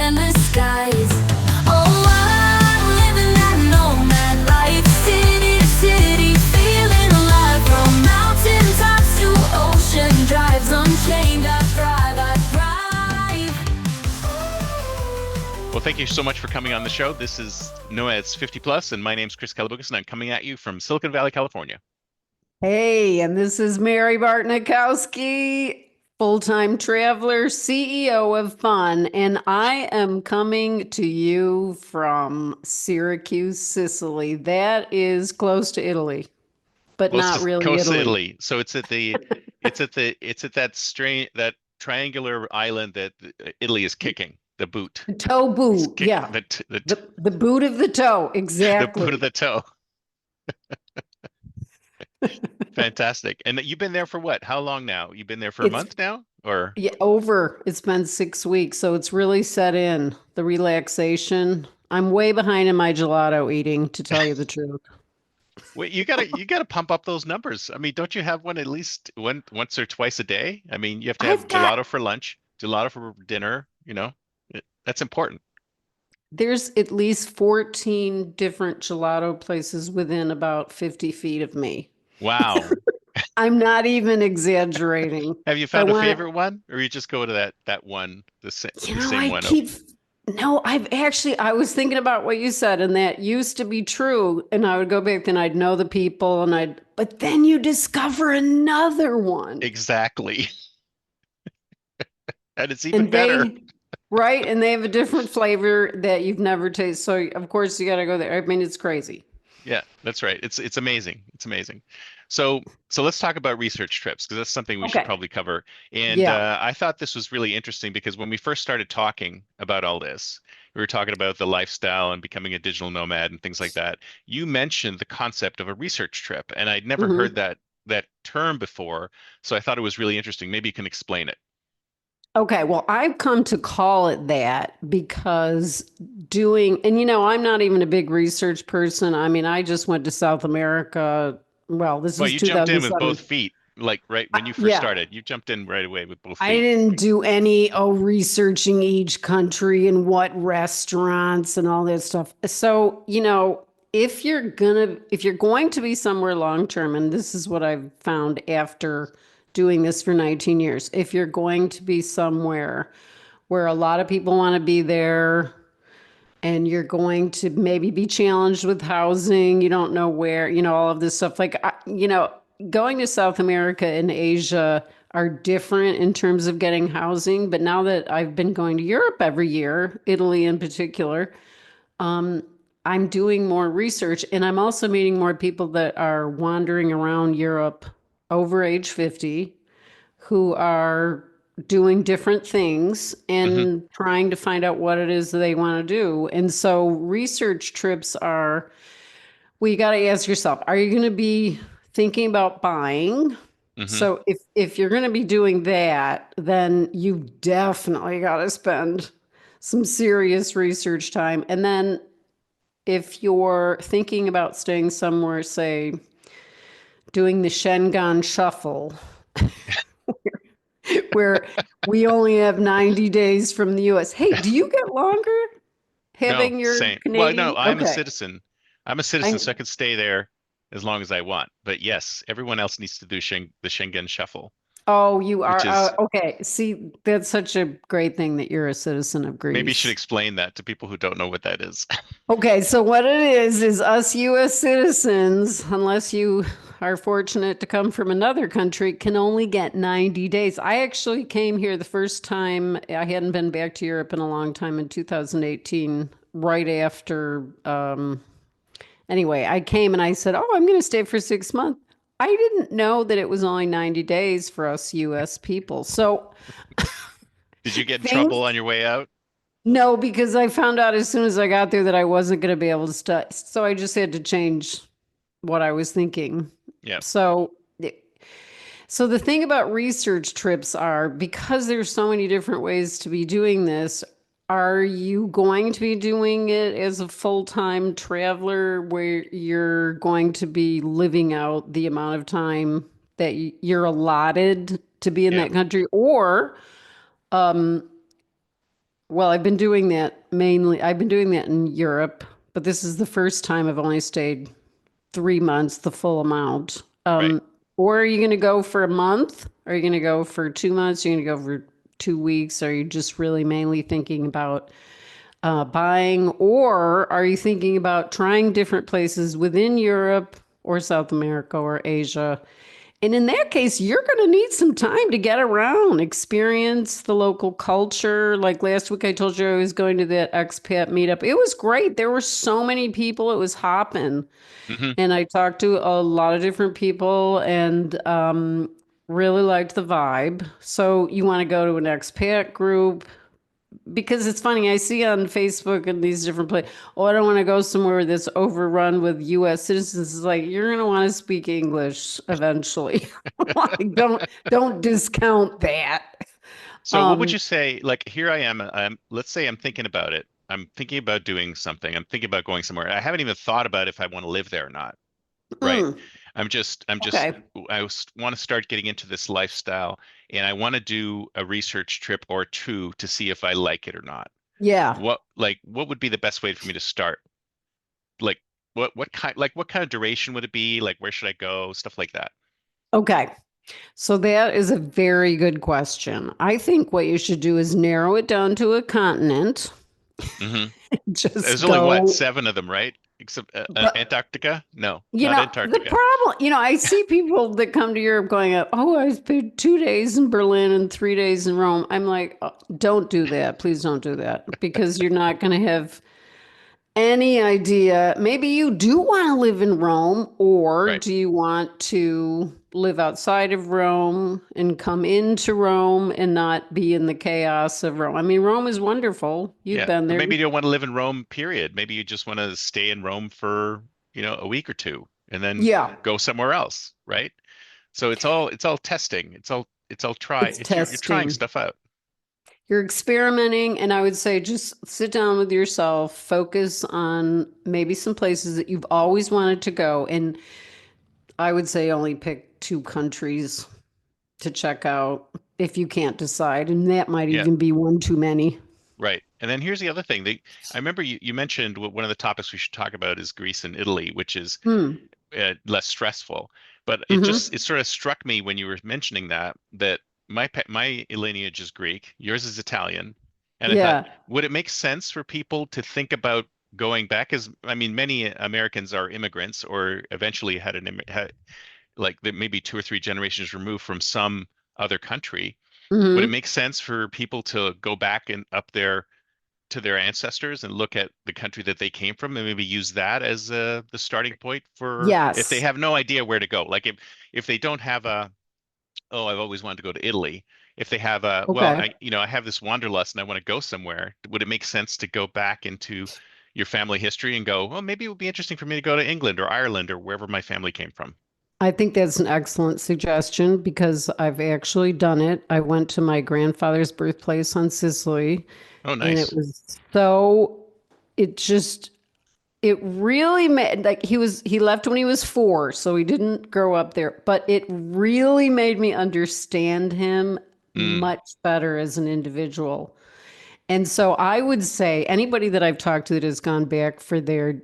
endless skies. Oh, I'm living that nomad life, city to city, feeling alive. From mountain tops to ocean drives, unchained, I thrive, I thrive. Well, thank you so much for coming on the show. This is Nomads 50 Plus, and my name's Chris Calabucas, and I'm coming at you from Silicon Valley, California. Hey, and this is Mary Bartnikowski, full-time traveler, CEO of Fun, and I am coming to you from Syracuse, Sicily. That is close to Italy, but not really Coast to Italy. Italy. So it's at that that triangular island that Italy is kicking the boot. The toe It's boot, kick yeah. The boot of the toe, the boot of exactly. the toe. Fantastic. And you've been there for what? How long now? You've been there for a It's month now, or yeah, over. It's been 6 weeks, so it's really set in the relaxation. I'm way behind in my gelato eating, to tell you the truth. wait, you gotta pump up those numbers. I mean, don't you have one at least once or twice a day? I mean, you have to have I've got gelato for lunch, gelato for dinner, that's important. There's at least 14 different gelato places within about 50 feet of me. Wow. I'm not even exaggerating. Have you If I found a want favorite one, or you just go to that one, to, the same I one over? keep, no, I was thinking about what you said, and that used to be true. And I would go back and I'd know the people, but then you discover another one. Exactly. And it's even And better. right, and they have a different flavor that you've never tasted. So, of course, you got to go there. I mean, it's crazy. Yeah, that's right. It's amazing. It's amazing. So let's talk about research trips because that's something we should Okay. probably cover. And Yeah. I thought this was really interesting because when we first started talking about all this, we were talking about the lifestyle and becoming a digital nomad and things like that. You mentioned the concept of a research trip, and I'd never heard Mhm. that term before. So I thought it was really interesting. Maybe you can explain it. Okay, well, I've come to call it that because I'm not even a big research person. I mean, I just went to South America. Well, this Well, was you jumped in with both 2007. feet, like right when you first Yeah, started. You jumped in right away with both I feet. didn't do any, researching each country and what restaurants and all that stuff. So, if you're going to be somewhere long term, and this is what I've found after doing this for 19 years, if you're going to be somewhere where a lot of people want to be there and you're going to maybe be challenged with housing, you don't know where, all of this stuff. Going to South America and Asia are different in terms of getting housing. But now that I've been going to Europe every year, Italy in particular, I'm doing more research and I'm also meeting more people that are wandering around Europe over age 50 who are doing different things Hmm. and trying to find out what it is that they want to do. And so research trips are, well, you got to ask yourself, are you going to be thinking about buying? Hmm. So if you're going to be doing that, then you've definitely got to spend some serious research time. And then if you're thinking about staying somewhere, say doing the Schengen shuffle, where we only have 90 days from the US. Hey, do you get longer No, having your same. Well, no, Canadian? I'm a Okay. citizen. I'm a citizen, I so I can stay there as long as I want. But yes, everyone else needs to do the Schengen shuffle, Oh, you which are is okay. See, that's such a great thing that you're a citizen of maybe you should Greece. explain that to people who don't know what that is. Okay, so what it is us US citizens, unless you are fortunate to come from another country, can only get 90 days. I actually came here the first time, I hadn't been back to Europe in a long time in 2018, right after anyway, I came and I said, "Oh, I'm going to stay for 6 months." I didn't know that it was only 90 days for us US people. So Did you get in trouble things, on your way out? no, because I found out as soon as I got there that I wasn't going to be able to stay. So I just had to change what I was thinking. Yeah. So, so the thing about research trips are because there's so many different ways to be doing this, are you going to be doing it as a full-time traveler where you're going to be living out the amount of time that you're allotted to be in Yeah. that country? Or Well, I've been doing that mainly. I've been doing that in Europe, but this is the first time I've only stayed 3 months, the full amount. Right. Or are you going to go for a month? Are you going to go for 2 months? Are you going to go for 2 weeks? Are you just really mainly thinking about buying, or are you thinking about trying different places within Europe or South America or Asia? And in that case, you're going to need some time to get around, experience the local culture. Like last week, I told you I was going to that expat meetup. It was great. There were so many people, it was hopping. Hmm. And I talked to a lot of different people and really liked the vibe. So you want to go to an expat group, because it's funny, I see on Facebook and these different places, oh, I don't want to go somewhere that's overrun with US citizens. It's like you're gonna want to speak English eventually. Like don't discount that. So what would Um you say, like here I am, let's say I'm thinking about it. I'm thinking about doing something. I'm thinking about going somewhere. I haven't even thought about if I want to live there or not, right? mm, I'm just okay. want to start getting into this lifestyle and I want to do a research trip or two to see if I like it or not. Yeah. What would be the best way for me to start? Like what kind of duration would it be? Like where should I go? Stuff like that. Okay. So that is a very good question. I think what you should do is narrow it down to a continent. Hmm. There's Just only what, go. 7 of them, right? Except But Antarctica? No, you not know, the Antarctica. problem, I see people that come to Europe going, oh, I spent 2 days in Berlin and 3 days in Rome. I'm like, "Oh, don't do that. Please don't do that because you're not going to have any idea. Maybe you do want to live in Rome, or Right. do you want to live outside of Rome and come into Rome and not be in the chaos of Rome? I mean, Rome is wonderful. You've Yeah. been Or there. maybe you don't want to live in Rome, period. Maybe you just want to stay in Rome for, a week or two and then Yeah, go somewhere else, right? So it's all testing. It's all try. it's You're trying testing. stuff out. You're experimenting, and I would say just sit down with yourself, focus on maybe some places that you've always wanted to go. And I would say only pick 2 countries to check out if you can't decide. And that might Yeah. even be one too many. Right. And then here's the other thing. I remember you mentioned one of the topics we should talk about is Greece and Italy, which is Hmm. less stressful. But it Mm-hmm. sort of struck me when you were mentioning that my lineage is Greek, yours is Italian, and I thought, Yeah. would it make sense for people to think about going back? As I mean, many Americans are immigrants or eventually had like they maybe 2 or 3 generations removed from some other country. Would it Mm-hmm. make sense for people to go back and up there to their ancestors and look at the country that they came from and maybe use that as the starting point for if they Yes. have no idea where to go. Like if they don't have oh, I've always wanted to go to Italy. If they have well, Okay. I have this wanderlust and I want to go somewhere. Would it make sense to go back into your family history and go, well, maybe it would be interesting for me to go to England or Ireland or wherever my family came from. I think that's an excellent suggestion because I've actually done it. I went to my grandfather's birthplace on Sicily, Oh, and it nice. was so, it just, it really made, like, he left when he was 4, so he didn't grow up there, but it really made me understand him Mm, much better as an individual. And so I would say anybody that I've talked to that has gone back for their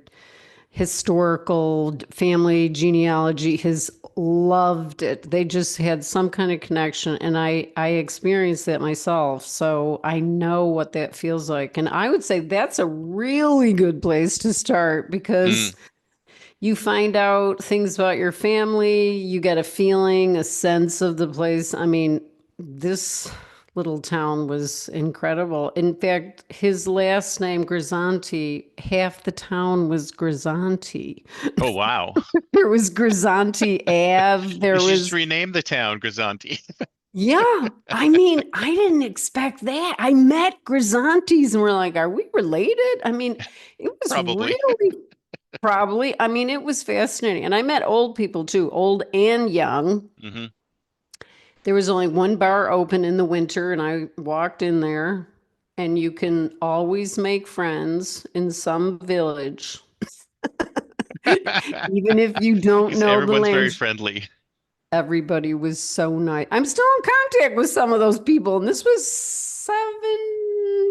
historical family genealogy has loved it. They just had some kind of connection, and I experienced that myself, so I know what that feels like. And I would say that's a really good place to start because mm. you find out things about your family, you get a feeling, a sense of the place. I mean, this little town was incredible. In fact, his last name, Grisanti, half the town was Grisanti. Oh, wow. There was Grisanti Ave. You There should just was, rename the town Grisanti. yeah. I mean, I didn't expect that. I met Grisantis and we're like, are we related? I mean, it was Probably. really probably. I mean, it was fascinating. And I met old people too, old and young. Hmm. There was only one bar open in the winter, and I walked in there, and you can always make friends in some village, even if you don't Because know the everyone's very language. friendly. Everybody was so nice. I'm still in contact with some of those people, and this was 7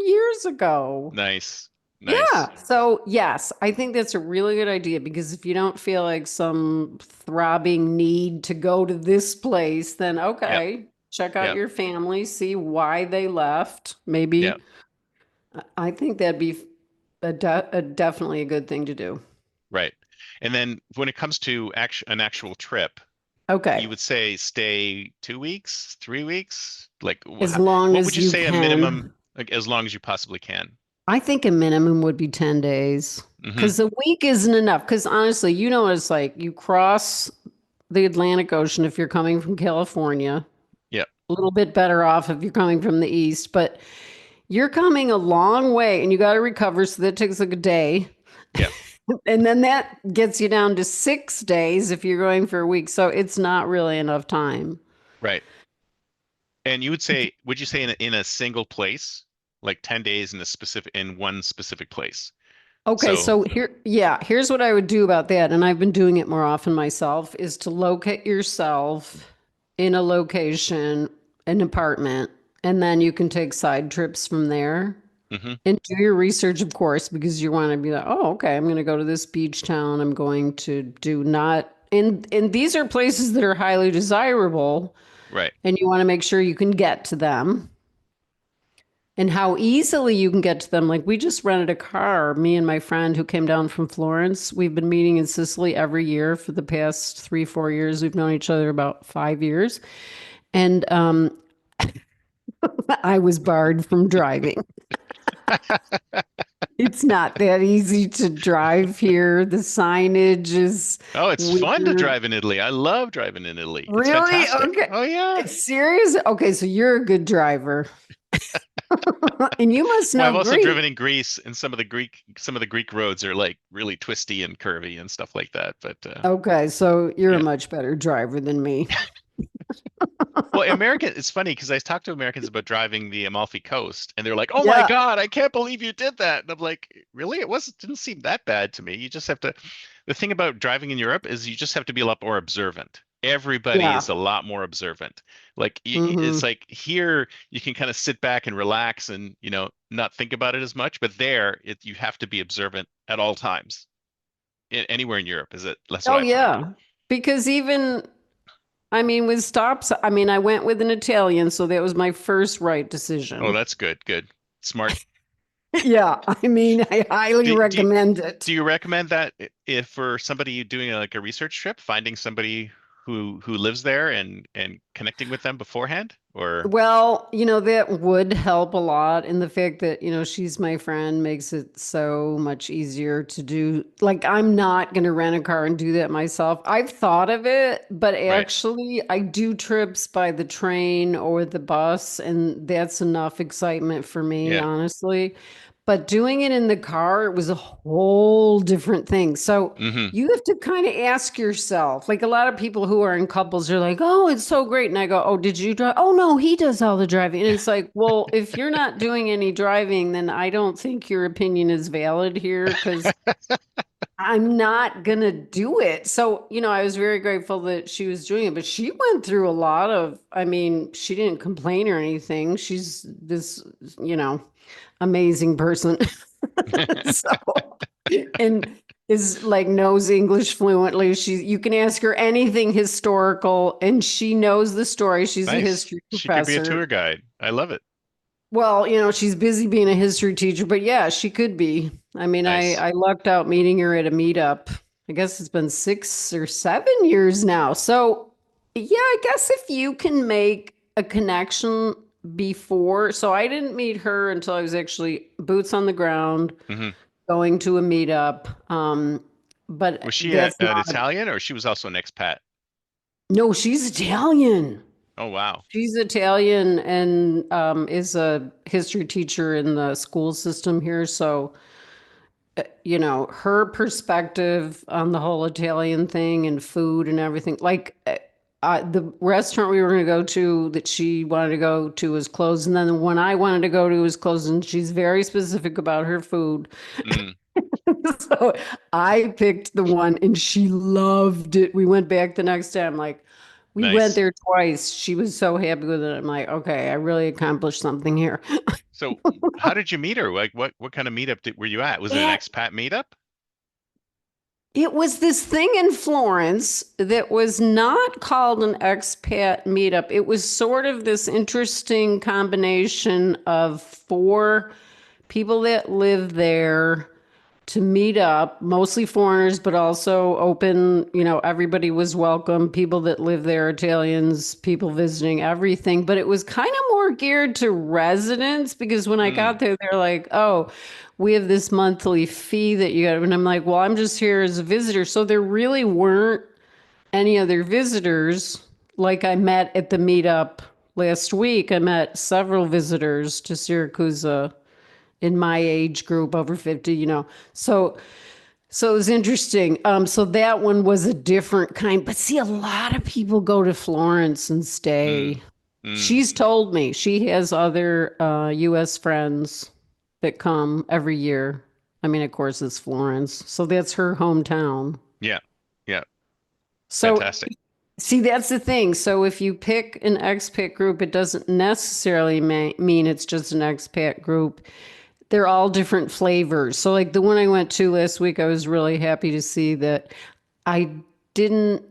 years years ago. Nice. Nice. Yeah. So, yes, I think that's a really good idea because if you don't feel like some throbbing need to go to this place, then Yep. okay, check out Yep. your family, see why they left. Yep. Maybe I think that'd be definitely a good thing to do. Right. And then when it comes to an actual trip, Okay. you would say stay 2 weeks, 3 weeks? Like, As long what would as you you say a minimum, can. like as long as you possibly can? I think a minimum would be 10 days Hmm. because a week isn't enough. Because honestly, you know what it's like. You cross the Atlantic Ocean if you're coming from California, Yep. a little bit better off if you're coming from the East, but you're coming a long way and you got to recover. So that takes like a day. Yep. And then that gets you down to 6 days if you're going for a week. So it's not really enough time. Right. And would you say in a single place, like 10 days in one specific place? Okay, So, so here's what I would do about that, and I've been doing it more often myself, is to locate yourself in a location, an apartment, and then you can take side trips from there hmm, and do your research, of course, because you want to be like, oh, okay, I'm going to go to this beach town. I'm going to do not, and these are places that are highly desirable, right. and you want to make sure you can get to them and how easily you can get to them. Like we just rented a car, me and my friend who came down from Florence. We've been meeting in Sicily every year for the past 3, 4 years. We've known each other about 5 years. And I was barred from driving. It's not that easy to drive here. The signage is Oh, it's fun to weird. drive in Italy. I love driving in Italy. It's Really? fantastic. Okay. Oh yeah. It's serious? Okay, so you're a good driver. And you must Well, know I've also Greek. driven in Greece, and some of the Greek roads are like really twisty and curvy and stuff like that. But Okay, so you're a yeah. much better driver than me. Well, it's funny because I talk to Americans about driving the Amalfi Coast, and they're like, "Oh my Yeah, God, I can't believe you did that." And I'm like, "Really? Didn't seem that bad to me. You just have to." The thing about driving in Europe is you just have to be a lot more observant. Everybody is yeah. a lot more observant. Like it's Hmm. like here you can kind of sit back and relax and not think about it as much, but there you have to be observant at all times. Anywhere in Europe is it? That's what Oh I find. yeah. Because even I mean with stops, I mean I went with an Italian, so that was my first right Oh, decision. that's good. Good. Smart. Yeah, I mean I highly Do, do, recommend it. Do you recommend that if for somebody doing like a research trip, finding somebody who lives there and connecting with them beforehand? Or Well, that would help a lot. And the fact that, she's my friend makes it so much easier to do. Like, I'm not going to rent a car and do that myself. I've thought of it, but right? actually, I do trips by the train or the bus, and that's enough excitement for me, Yeah. honestly. But doing it in the car, it was a whole different thing. So, Hmm. you have to kind of ask yourself, like a lot of people who are in couples are like, oh, it's so great. And I go, oh, did you drive? Oh, no, he does all the driving. And it's like, well, if you're not doing any driving, then I don't think your opinion is valid here because I'm not going to do it. So, I was very grateful that she was doing it, but she went through a lot of, I mean, she didn't complain or anything. She's this, you know, amazing person. So, and is like knows English fluently. You can ask her anything historical and she knows the story. She's a Nice. history She could be a professor. tour guide. I love it. Well, she's busy being a history teacher, but yeah, she could be. I mean, Nice. I lucked out meeting her at a meetup. I guess it's been 6 or 7 years now. So, yeah, I guess if you can make a connection before. So I didn't meet her until I was actually boots on the ground Hmm. going to a meetup. But Was she that's an not, Italian or she was also an expat? no, she's Italian. Oh wow. She's Italian and is a history teacher in the school system here. So, her perspective on the whole Italian thing and food and everything, like the restaurant we were going to go to that she wanted to go to was closed. And then the one I wanted to go to was closed. And she's very specific about her food. Mm, So I picked the one and she loved it. We went back the next day. I'm like, we went nice. there twice. She was so happy with it. I'm like, okay, I really accomplished something here. So how did you meet her? Like what kind of meetup were you at? Was it an It, expat meetup? it was this thing in Florence that was not called an expat meetup. It was sort of this interesting combination of four people that live there to meet up, mostly foreigners, but also open, everybody was welcome. People that live there, Italians, people visiting, everything. But it was kind of more geared to residents because when I got Mm, there, they're like, oh, we have this monthly fee that you got. And I'm like, well, I'm just here as a visitor. So there really weren't any other visitors. Like I met at the meetup last week, I met several visitors to Syracuse in my age group over 50, so it was interesting. So that one was a different kind, but see, a lot of people go to Florence and mm, stay. mm. She's told me she has other US friends that come every year. I mean, of course, it's Florence, so that's her hometown. Yeah. Yeah. So Fantastic. see, that's the thing. So if you pick an expat group, it doesn't necessarily mean it's just an expat group. They're all different flavors. So like the one I went to last week, I was really happy to see that I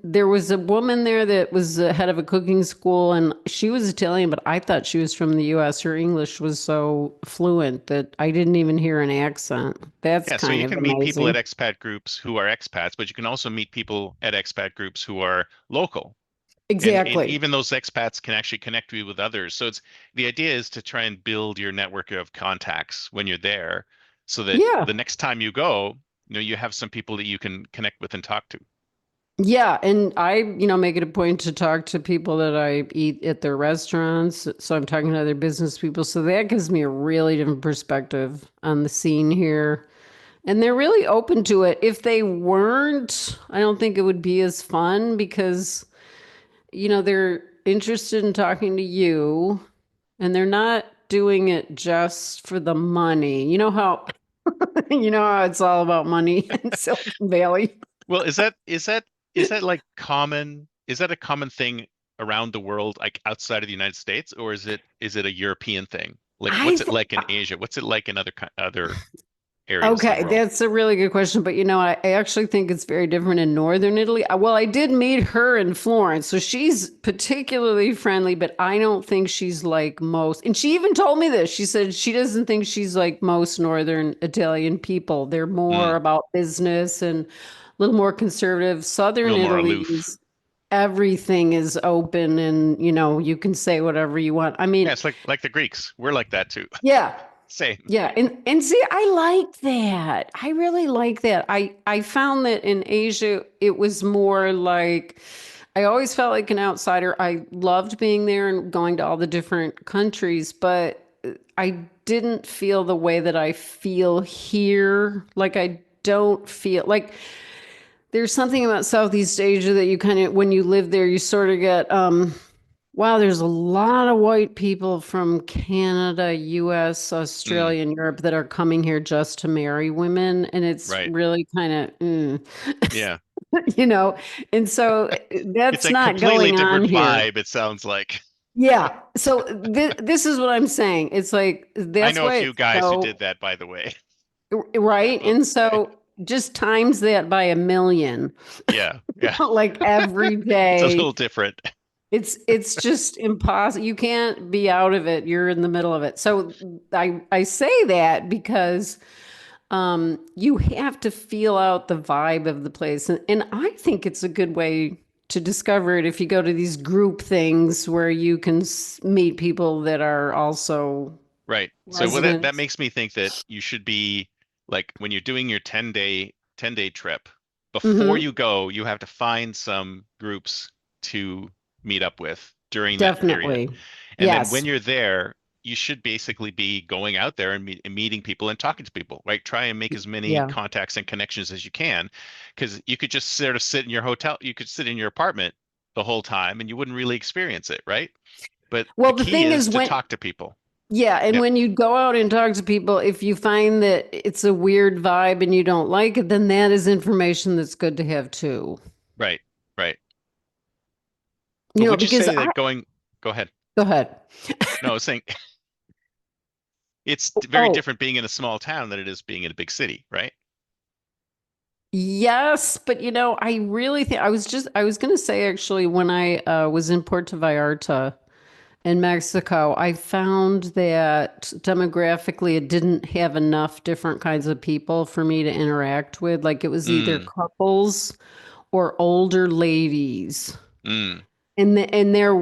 there was a woman there that was the head of a cooking school and she was Italian, but I thought she was from the US. Her English was so fluent that I didn't even hear an accent. That's Yeah, so kind you of can meet people at amazing. expat groups who are expats, but you can also meet people at expat groups who are local. And Exactly. even those expats can actually connect you with others. So it's the idea is to try and build your network of contacts when you're there so that Yeah. the next time you go, you have some people that you can connect with and talk to. Yeah, and I, make it a point to talk to people that I eat at their restaurants. So I'm talking to other business people. So that gives me a really different perspective on the scene here. And they're really open to it. If they weren't, I don't think it would be as fun because, they're interested in talking to you and they're not doing it just for the money. You know how it's all about money in Silicon Valley. Well, is that like common? Is that a common thing around the world, like outside of the United States, or is it a European thing? Like, I what's it think like in Asia? What's it like in other areas of the Okay, world? that's a really good question. But I actually think it's very different in northern Italy. Well, I did meet her in Florence, so she's particularly friendly, but I don't think she's like most. And she even told me this. She said she doesn't think she's like most northern Italian people. They're Mm, more about business and a little more conservative. a Southern little more aloof. Italy's everything is open and you can say whatever you want. I Yeah, mean, it's like the Greeks. We're like that too. yeah. Same. Yeah, and see, I like that. I really like that. I found that in Asia, it was more like I always felt like an outsider. I loved being there and going to all the different countries, but I didn't feel the way that I feel here. Like I don't feel like there's something about Southeast Asia that you kind of, when you live there, you sort of get, wow, there's a lot of white people from Canada, US, Mm, Australia, and Europe that are coming here just to marry women. And it's right. really kind of, Yeah. you know, and so It's that's a not completely going on different here. vibe, it sounds like. Yeah. So this is what I'm saying. It's like, I that's know a why few it's guys who did so, that, by the way. right. So, And so just times that by a million, yeah, yeah. like every It's a day. little different. It's just impossible. You can't be out of it. You're in the middle of it. So I say that because you have to feel out the vibe of the place. And I think it's a good way to discover it if you go to these group things where you can meet people that are also Right. So well, that residents. makes me think that you should be like when you're doing your 10-day trip, before Hmm. you go, you have to find some groups to meet up with during that period. Definitely. And then when Yes. you're there, you should basically be going out there and meeting people and talking to people, right? Try and make as many Yeah. contacts and connections as you can, because you could just sort of sit in your hotel, you could sit in your apartment the whole time and you wouldn't really experience it, right? But the Well, the key thing is is to when talk to people. Yeah, and Yep. when you go out and talk to people, if you find that it's a weird vibe and you don't like it, then that is information that's good to have too. Right. Right. But would you Because say that go ahead. go ahead. No, I was saying, It's very Oh, different being in a small town than it is being in a big city, right? yes, but I really think I was going to say actually when I was in Puerto Vallarta in Mexico, I found that demographically it didn't have enough different kinds of people for me to interact with. Like it was either Mm, couples or older ladies. mm. And they're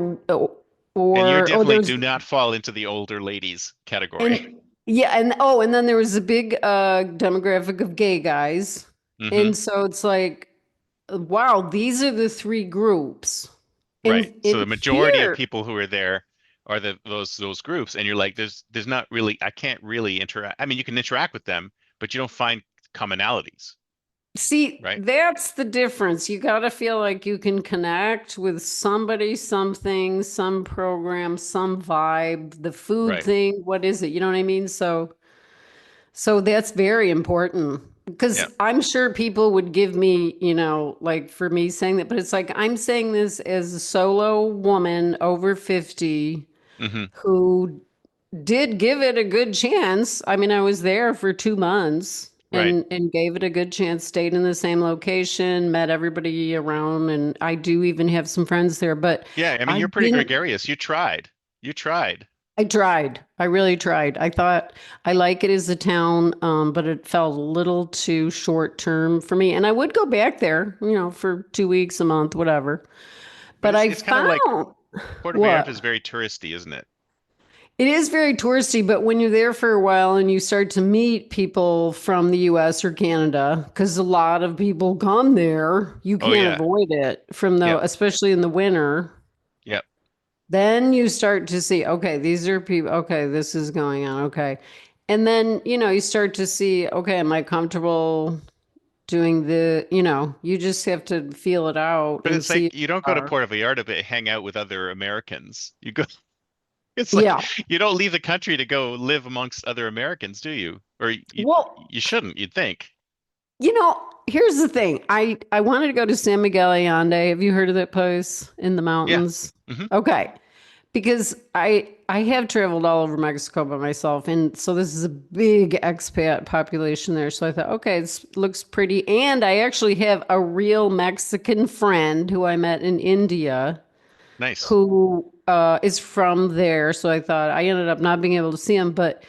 And you or definitely there's do not fall into the older ladies category. and yeah, and then there was a big demographic of gay guys. Hmm. And so it's like, wow, these are the three groups. Right. So In the majority of here, people who are there are those groups, and you're like, there's not really, I can't really interact. I mean, you can interact with them, but you don't find commonalities, see, right? that's the difference. You got to feel like you can connect with somebody, something, some program, some vibe, the food Right. thing. What is it? You know what I mean? So that's very important Yeah. because I'm sure people would give me, like for me saying that, but it's like I'm saying this as a solo woman over 50 Hmm. who did give it a good chance. I mean, I was there for 2 months Right. and gave it a good chance, stayed in the same location, met everybody around, and I do even have some friends there, but Yeah. I mean, I you're pretty didn't gregarious. You tried. You tried. I tried. I really tried. I thought I like it as a town, but it felt a little too short term for me. And I would go back there, for 2 weeks, a month, whatever. But But I it's kind of like found Puerto Vallarta what? is very touristy, isn't it? It is very touristy, but when you're there for a while and you start to meet people from the US or Canada, because a lot of people come there, you Oh can't yeah. avoid it Yep. especially in the winter. Yep. Then you start to see, okay, these are people, okay, this is going on, okay. And then, you start to see, okay, am I comfortable doing you just have to feel it out But and it's see like if you don't you go to are. Puerto Vallarta to hang out with other Americans. You go, it's like Yeah. you don't leave the country to go live amongst other Americans, do you? Or Well, you shouldn't, you'd think. here's the thing. I wanted to go to San Miguel Allende. Have you heard of that place in the Yeah. mountains? Hmm. Okay. Because I have traveled all over Mexico by myself, and so this is a big expat population there. So I thought, okay, it looks pretty. And I actually have a real Mexican friend who I met in India Nice. who is from there. So I thought I ended up not being able to see him, but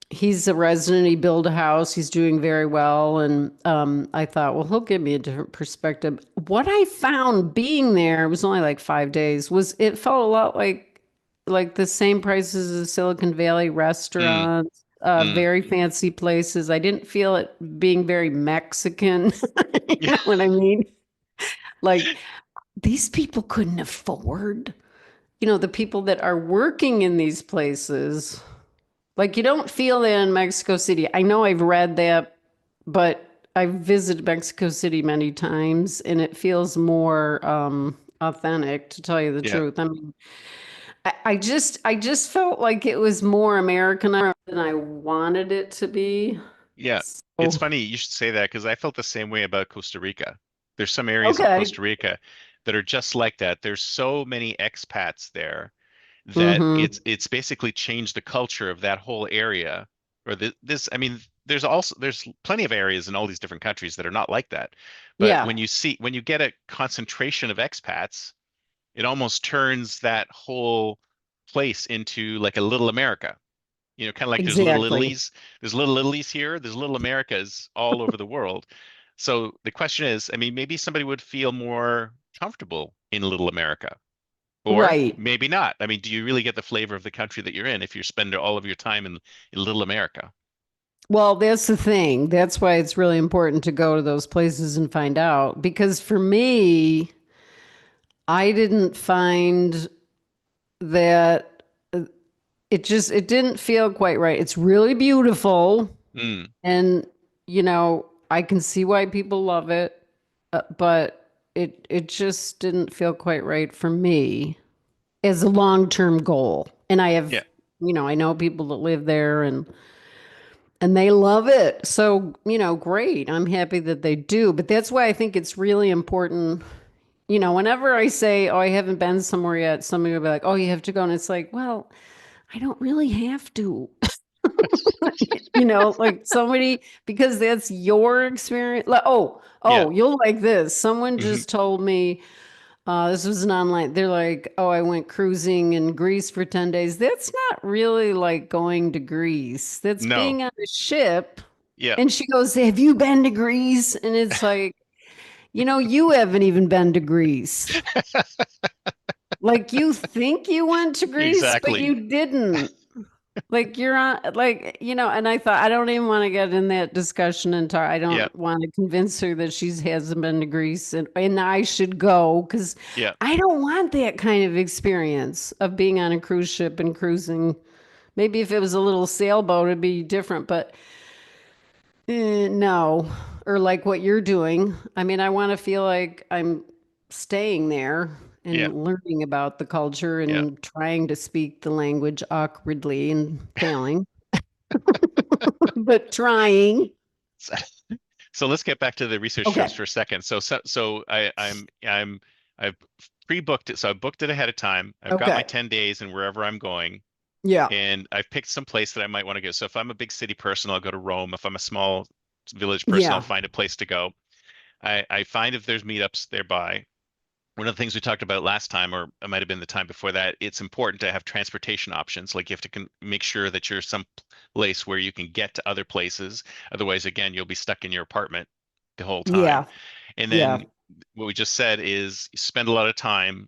he's a resident. He built a house. He's doing very well. And I thought, well, he'll give me a different perspective. What I found being there, it was only like 5 days, was it felt a lot like the same prices as Silicon Valley Mm, restaurants, mm. very fancy places. I didn't feel it being very Mexican. You Yeah. know what I mean? Like these people couldn't afford, the people that are working in these places. Like you don't feel that in Mexico City. I know I've read that, but I've visited Mexico City many times and it feels more authentic to tell you the Yeah. truth. I mean, I just felt like it was more American than I wanted it to be. Yeah. It's Oh, funny you should say that because I felt the same way about Costa Rica. There's some areas of okay. Costa Rica that are just like that. There's so many expats there that Mm-hmm. it's basically changed the culture of that whole area. Or this, I mean, there's plenty of areas in all these different countries that are not like that. But Yeah, when you get a concentration of expats, it almost turns that whole place into like a little America. Kind of like there's little exactly. Italy's, there's little Italy's here, there's little Americas all over the world. So the question is, I mean, maybe somebody would feel more comfortable in little America, or Right. maybe not. I mean, do you really get the flavor of the country that you're in if you're spending all of your time in little America? Well, that's the thing. That's why it's really important to go to those places and find out. Because for me, I didn't find that it didn't feel quite right. It's really beautiful Mm, and I can see why people love it, but it just didn't feel quite right for me as a long-term goal. And yeah, I know people that live there and they love it. So, great. I'm happy that they do. But that's why I think it's really important. Whenever I say, oh, I haven't been somewhere yet, somebody will be like, oh, you have to go. And it's like, well, I don't really have to. Like somebody, because that's your experience. Like, oh, Yeah. oh, you'll like this. Someone Hmm. just told me, this was an online, they're like, oh, I went cruising in Greece for 10 days. That's not really like going to Greece. That's No. being on a ship. Yeah. And she goes, have you been to Greece? And it's like, you haven't even been to Greece. Like you think you went to Greece, but Exactly. you didn't. Like you're on, like, and I thought I don't even want to get in that discussion and talk. I Yeah. don't want to convince her that she hasn't been to Greece and I should go because Yeah. I don't want that kind of experience of being on a cruise ship and cruising. Maybe if it was a little sailboat, it'd be different, but no. Or like what you're doing. I mean, I want to feel like I'm staying there Yeah. and learning about the culture Yeah. and trying to speak the language awkwardly and failing, but trying. So, so let's get back to the research trips Okay. for a second. I've pre-booked it. So I booked it ahead of time. I've got my Okay. 10 days and wherever I'm going, Yeah. and I've picked some place that I might want to go. So if I'm a big city person, I'll go to Rome. If I'm a small village person, I'll Yeah. find a place to go. I find if there's meetups nearby. One of the things we talked about last time, or it might have been the time before that, it's important to have transportation options. Like you have to make sure that you're some place where you can get to other places. Otherwise, again, you'll be stuck in your apartment the whole time. Yeah. And Yeah. then what we just said is spend a lot of time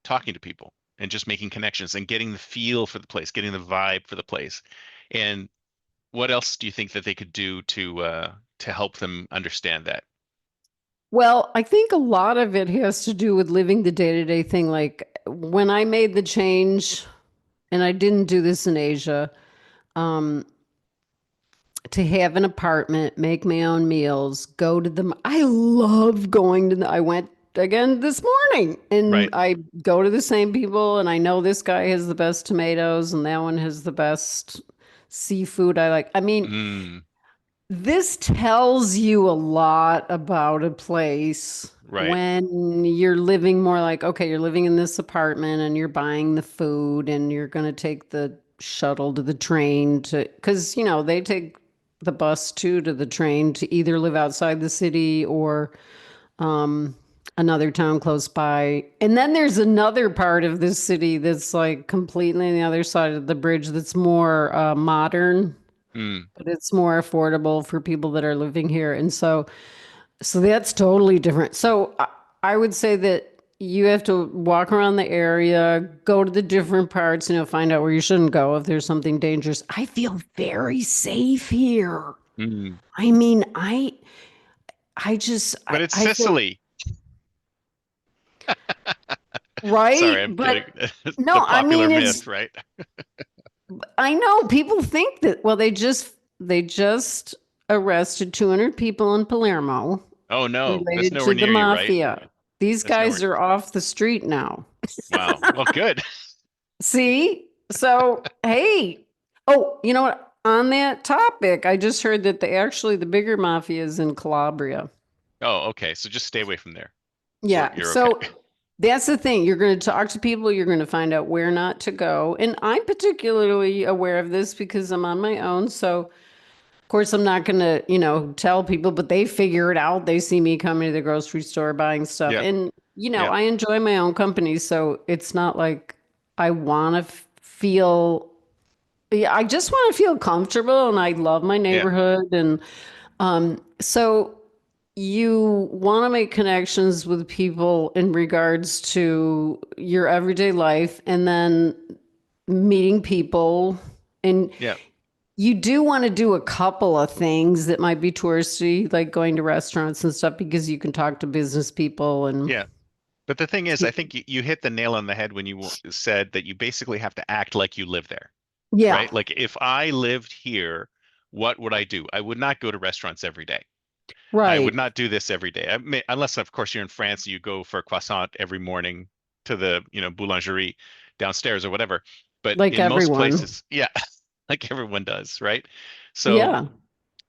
talking to people and just making connections and getting the feel for the place, getting the vibe for the place. And what else do you think that they could do to help them understand that? Well, I think a lot of it has to do with living the day-to-day thing. Like when I made the change, and I didn't do this in Asia, um, to have an apartment, make my own meals, go to the, I love going to the, I went again this morning and Right. I go to the same people and I know this guy has the best tomatoes and that one has the best seafood I like. I mean, Mm, this tells you a lot about a place right. when you're living more like, okay, you're living in this apartment and you're buying the food and you're going to take the shuttle to the train to, because, they take the bus too to the train to either live outside the city or another town close by. And then there's another part of this city that's like completely on the other side of the bridge that's more modern, Mm, but it's more affordable for people that are living here. And so that's totally different. So I would say that you have to walk around the area, go to the different parts, find out where you shouldn't go if there's something dangerous. I feel very safe here. mm. I mean, I just But it's I feel Sicily. right, Sorry, I'm but kidding. It's the no, I popular mean myth, right? I know people think that well they just arrested 200 people in Palermo Oh no, that's related nowhere to the near you, right? mafia. These That's guys nowhere. are off the street now. Wow. Well, good. See? So, hey. Oh, you know what? On that topic, I just heard that the bigger mafia is in Calabria. Oh, okay. So just stay away from there. Yeah. You're okay. So that's the thing. You're going to talk to people, you're going to find out where not to go. And I'm particularly aware of this because I'm on my own. So, of course, I'm not going to, tell people, but they figure it out. They see me coming to the grocery store buying stuff. Yeah. And, Yeah. I enjoy my own company. So it's not like I want to feel, yeah, I just want to feel comfortable and I love my Yeah. neighborhood. And so you want to make connections with people in regards to your everyday life and then meeting people. And Yeah. you do want to do a couple of things that might be touristy, like going to restaurants and stuff, because you can talk to business people and Yeah. But the thing is, I think you hit the nail on the head when you said that you basically have to act like you live there, yeah, right? Like if I lived here, what would I do? I would not go to restaurants every day. I would right. not do this every day. Unless, of course, you're in France, you go for a croissant every morning to the, boulangerie downstairs or whatever. But Like in most everyone. places, yeah, like everyone does, right? So Yeah.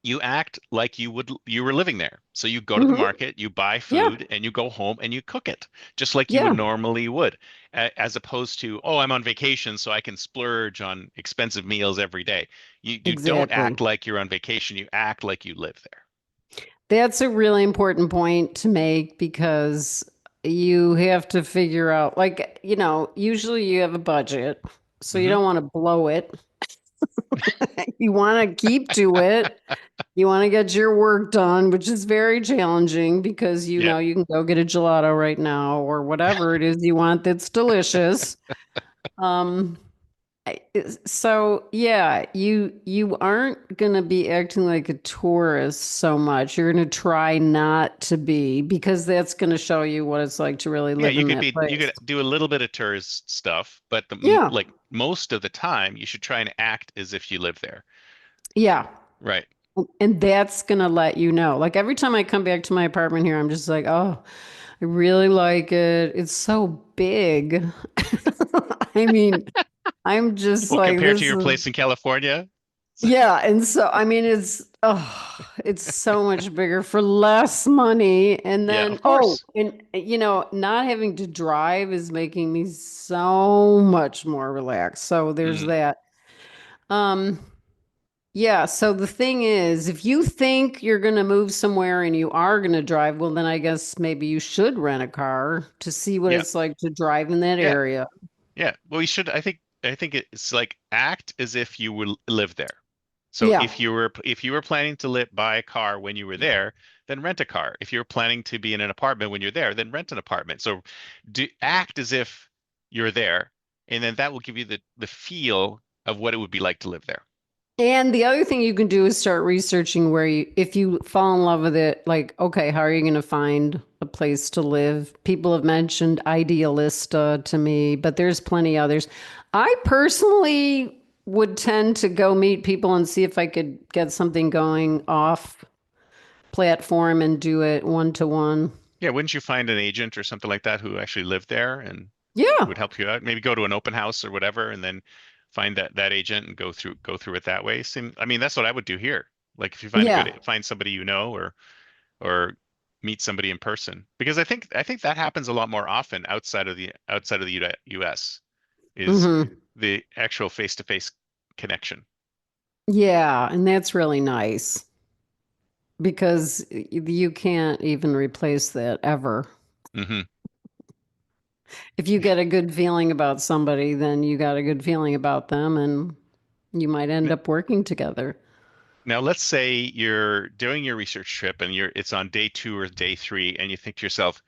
you act like you were living there. So you go to the Hmm. market, you buy Yeah. food, and you go home and you cook it, just like you would Yeah. normally would, as opposed to, oh, I'm on vacation, so I can splurge on expensive meals every day. You don't Exactly. act like you're on vacation, you act like you live there. That's a really important point to make because you have to figure out, like, usually you have a budget, so you Hmm. don't want to blow it. You want to keep to it. You want to get your work done, which is very challenging because Yeah. you can go get a gelato right now or whatever it is you want that's delicious. Um, so yeah, you aren't gonna be acting like a tourist so much. You're gonna try not to be because that's gonna show you what it's like to really Yeah, live in that you place. could do a little bit of tourist stuff, but Yeah, like most of the time, you should try and act as if you live there. yeah. Right. And that's gonna let you know. Like every time I come back to my apartment here, I'm just like, oh, I really like it. It's so big. I mean, I'm just Well, like, compared to this your is, place in California, yeah. And so, I mean, it's so much bigger for less money. And yeah, then, of oh, course. and not having to drive is making me so much more relaxed. So there's Mm, that. Um, Yeah, so the thing is, if you think you're going to move somewhere and you are going to drive, well, then I guess maybe you should rent a car to see what yeah, it's like to drive in that yeah, area. yeah. Well, we should. I think it's like act as if you would live there. So Yeah. if you were planning to buy a car when you were there, then rent a car. If you're planning to be in an apartment when you're there, then rent an apartment. So act as if you're there, and then that will give you the feel of what it would be like to live there. And the other thing you can do is start researching where if you fall in love with it, like, okay, how are you going to find a place to live? People have mentioned Idealista to me, but there's plenty others. I personally would tend to go meet people and see if I could get something going off platform and do it one to one. Yeah, wouldn't you find an agent or something like that who actually lived there and Yeah. would help you out? Maybe go to an open house or whatever, and then find that agent and go through it that way. I mean, that's what I would do here. Like if you Yeah. find somebody you know, or meet somebody in person, because I think that happens a lot more often outside of the US is Hmm. the actual face-to-face connection. Yeah. And that's really nice because you can't even replace that ever. Hmm. If you get a good feeling about somebody, then you got a good feeling about them and you might end up working together. Now, let's say you're doing your research trip and it's on day 2 or day 3, and you think to yourself,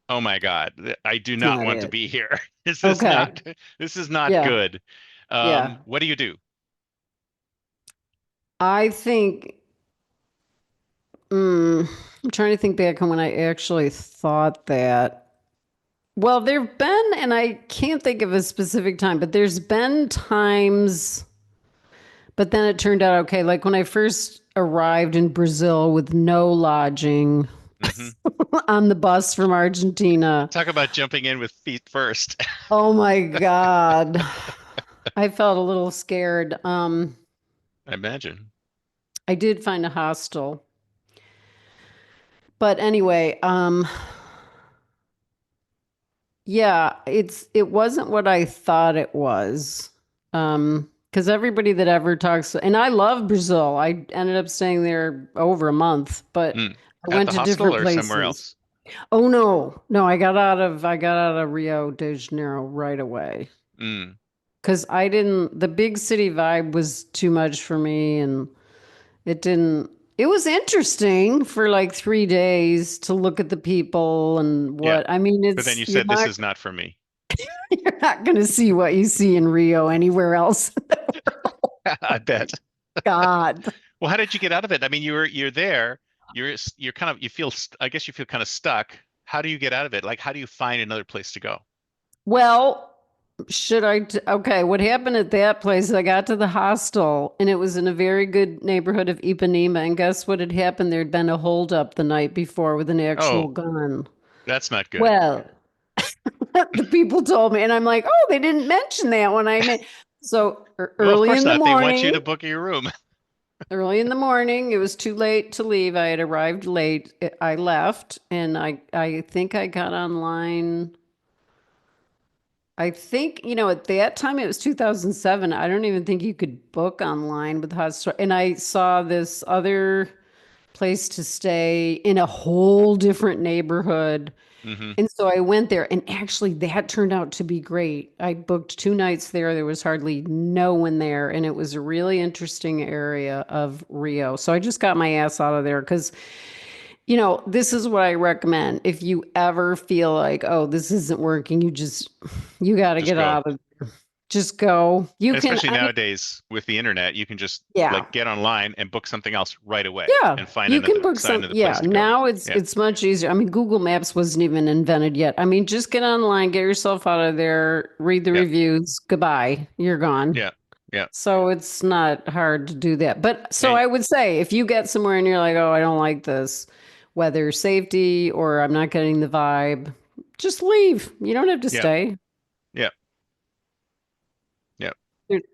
"Oh my God, I do It's not not want to it. be here. Okay. This is not Yeah. good." Yeah. What do you do? I think, I'm trying to think back on when I actually thought that. Well, there've been, and I can't think of a specific time, but there's been times, but then it turned out okay. Like when I first arrived in Brazil with no lodging Hmm. on the bus from Argentina. Talk about jumping in with feet first. Oh my God. I felt a little scared. I imagine. I did find a hostel. But anyway, yeah, it wasn't what I thought it was. Because everybody that ever talks, and I love Brazil. I ended up staying there over a month, but Mm. I At went the to hostel different or somewhere places. else? Oh no, no, I got out of Rio de Janeiro right away. Mm. Because I didn't, the big city vibe was too much for me, and it didn't, it was interesting for like 3 days to look at the people and Yeah. what, I mean, But then it's, you said this is not for me. you're not going to see what you see in Rio anywhere else. I bet. God. Well, how did you get out of it? I mean, you're there. You're kind of I guess you feel kind of stuck. How do you get out of it? Like, how do you find another place to go? Well, okay, what happened at that place? I got to the hostel and it was in a very good neighborhood of Ipanema. And guess what had happened? There'd been a holdup the night before with an actual Oh, gun. that's not good. Well, the people told me, and I'm like, oh, they didn't mention that when I made. So Well, of early course in the not. They want you to morning, book your room. early in the morning. It was too late to leave. I had arrived late. I left and I think I got online. I think, at that time it was 2007. I don't even think you could book online with hot store. And I saw this other place to stay in a whole different neighborhood. Hmm. And so I went there, and actually that turned out to be great. I booked 2 nights there. There was hardly no one there, and it was a really interesting area of Rio. So I just got my ass out of there because, this is what I recommend. If you ever feel like, oh, this isn't working, you got to Just get go. out of just go. You And can, especially I mean, nowadays with the internet, you can just yeah. like get online and book something else right away Yeah, and find you can book find some. another Yeah, place to go. now it's Yeah. it's much easier. I mean, Google Maps wasn't even invented yet. I mean, just get online, get yourself out of there, read the Yeah. reviews. Goodbye, you're gone. Yeah. Yeah. So it's not hard to do that. But so And I would say if you get somewhere and you're like, oh, I don't like this, whether safety or I'm not getting the vibe, just leave. You don't have to yeah. stay. Yeah. Yeah.